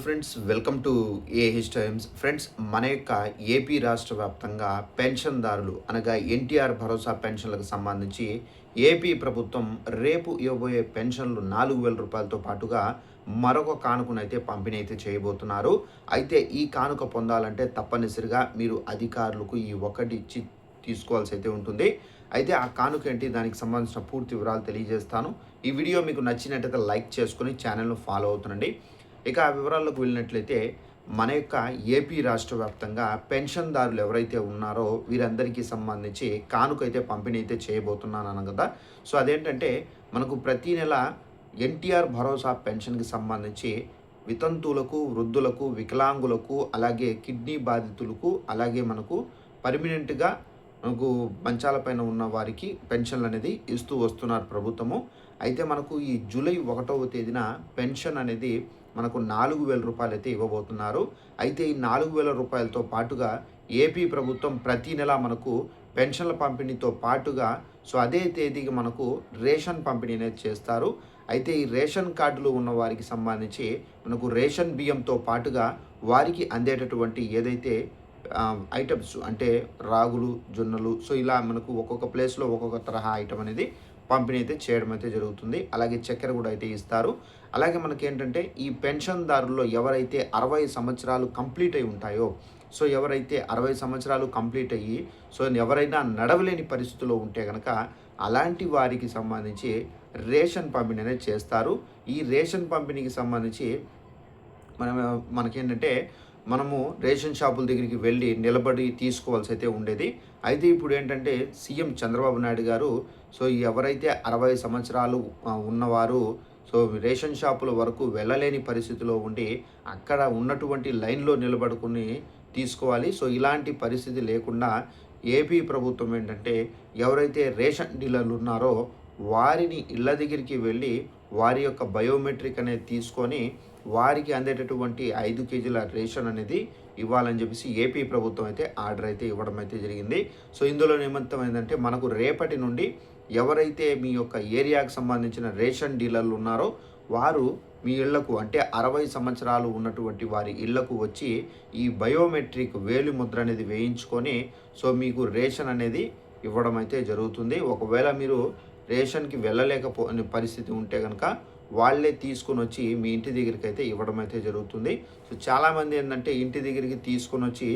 Friends, welcome to AH times. Friends, మన యొక్క AP రాష్ట్ర వ్యాప్తంగా పెన్షన్దారులు అనగా ఎన్టీఆర్ భరోసా పెన్షన్లకు సంబంధించి ఏపీ ప్రభుత్వం రేపు ఇవ్వబోయే పెన్షన్లు 4,000 రూపాయలతో పాటుగా మరొక కానుకనైతే పంపిణీ అయితే చేయబోతున్నారు. అయితే ఈ కానుక పొందాలంటే తప్పనిసరిగా మీరు అధికారులకు ఈ ఒకటి ఇచ్చి తీసుకోవాల్సి అయితే ఉంటుంది. అయితే ఆ కానుక ఏంటి, దానికి సంబంధించిన పూర్తి వివరాలు తెలియజేస్తాను. ఈ వీడియో మీకు నచ్చినట్టయితే లైక్ చేసుకుని ఛానల్ను ఫాలో అవుతుండండి. ఇక ఆ వివరాల్లోకి వెళ్ళినట్లయితే మన యొక్క ఏపీ రాష్ట్ర వ్యాప్తంగా పెన్షన్దారులు ఎవరైతే ఉన్నారో వీరందరికీ సంబంధించి కానుకైతే పంపిణీ అయితే చేయబోతున్నాను కదా. సో అదేంటంటే మనకు ప్రతి నెల ఎన్టీఆర్ భరోసా పెన్షన్కి సంబంధించి వితంతువులకు, వృద్ధులకు, వికలాంగులకు, అలాగే కిడ్నీ బాధితులకు, అలాగే మనకు పర్మినెంట్గా మనకు మంచాలపైన ఉన్న వారికి పెన్షన్లు అనేది ఇస్తూ వస్తున్నారు ప్రభుత్వము. అయితే మనకు ఈ జూలై 1వ తేదీన పెన్షన్ అనేది మనకు 4,000 రూపాయలు అయితే ఇవ్వబోతున్నారు. అయితే ఈ 4,000 రూపాయలతో పాటుగా ఏపీ ప్రభుత్వం ప్రతి నెల మనకు పెన్షన్ల పంపిణీతో పాటుగా అదే తేదీకి మనకు రేషన్ పంపిణీ అనేది చేస్తారు. అయితే ఈ రేషన్ కార్డులు ఉన్న వారికి సంబంధించి మనకు రేషన్ బియ్యంతో పాటుగా వారికి అందేటటువంటి ఏదైతే ఐటమ్స్ అంటే రాగులు, జొన్నలు, ఇలా మనకు ఒక్కొక్క ప్లేస్లో ఒక్కొక్క తరహా ఐటమ్ అనేది పంపిణీ అయితే చేయడం అయితే జరుగుతుంది. అలాగే చక్కెర కూడా అయితే ఇస్తారు. అలాగే మనకేంటంటే ఈ పెన్షన్దారుల్లో ఎవరైతే 60 సంవత్సరాలు కంప్లీట్ అయి ఉంటాయో, ఎవరైతే 60 సంవత్సరాలు కంప్లీట్ అయ్యి ఎవరైనా నడవలేని పరిస్థితిలో ఉంటే కనుక అలాంటి వారికి సంబంధించి రేషన్ పంపిణీ అనేది చేస్తారు. ఈ రేషన్ పంపిణీకి సంబంధించి మనకేంటంటే మనము రేషన్ షాపుల దగ్గరికి వెళ్ళి నిలబడి తీసుకోవాల్సి అయితే ఉండేది. అయితే ఇప్పుడు ఏంటంటే సీఎం చంద్రబాబు నాయుడు గారు ఎవరైతే 60 సంవత్సరాలు ఉన్నవారు రేషన్ షాపుల వరకు వెళ్ళలేని పరిస్థితిలో ఉండి అక్కడ ఉన్నటువంటి లైన్లో నిలబడుకుని తీసుకోవాలి. ఇలాంటి పరిస్థితి లేకుండా ఏపీ ప్రభుత్వం ఏంటంటే ఎవరైతే రేషన్ డీలర్లు ఉన్నారో వారిని ఇళ్ళ దగ్గరికి వెళ్ళి వారి యొక్క బయోమెట్రిక్ అనేది తీసుకొని వారికి అందేటటువంటి 5 కేజీల రేషన్ అనేది ఇవ్వాలని చెప్పేసి ఏపీ ప్రభుత్వం అయితే ఆర్డర్ అయితే ఇవ్వడం అయితే జరిగింది. ఇందులో నిమిత్తం ఏంటంటే మనకు రేపటి నుండి ఎవరైతే మీ యొక్క ఏరియాకు సంబంధించిన రేషన్ డీలర్లు ఉన్నారో వారు మీ ఇళ్లకు అంటే 60 సంవత్సరాలు ఉన్నటువంటి వారి ఇళ్లకు వచ్చి ఈ బయోమెట్రిక్ వేలి ముద్ర అనేది వేయించుకొని మీకు రేషన్ అనేది ఇవ్వడం అయితే జరుగుతుంది. ఒకవేళ మీరు రేషన్కి వెళ్ళలేకపోని పరిస్థితి ఉంటే కనుక వాళ్ళే తీసుకొని వచ్చి మీ ఇంటి దగ్గరికి అయితే ఇవ్వడం అయితే జరుగుతుంది. చాలామంది ఏంటంటే ఇంటి దగ్గరికి తీసుకొని వచ్చి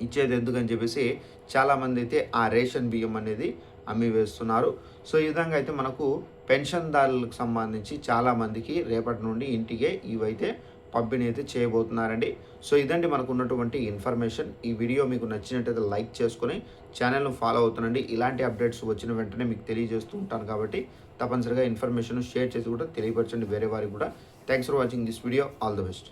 ఇచ్చేది ఎందుకని చెప్పేసి చాలామంది అయితే ఆ రేషన్ బియ్యం అనేది అమ్మి వేస్తున్నారు. ఈ విధంగా అయితే మనకు పెన్షన్దారులకు సంబంధించి చాలామందికి రేపటి నుండి ఇంటికే ఇవైతే పంపిణీ అయితే చేయబోతున్నారండి. ఇదండి మనకు ఉన్నటువంటి ఇన్ఫర్మేషన్. ఈ వీడియో మీకు నచ్చినట్టయితే లైక్ చేసుకొని ఛానల్ను ఫాలో అవుతుండండి. ఇలాంటి అప్డేట్స్ వచ్చిన వెంటనే మీకు తెలియజేస్తూ ఉంటాను కాబట్టి తప్పనిసరిగా ఇన్ఫర్మేషన్ షేర్ చేసి కూడా తెలియపరచండి వేరే వారికి కూడా. Thanks for watching this video. All the best.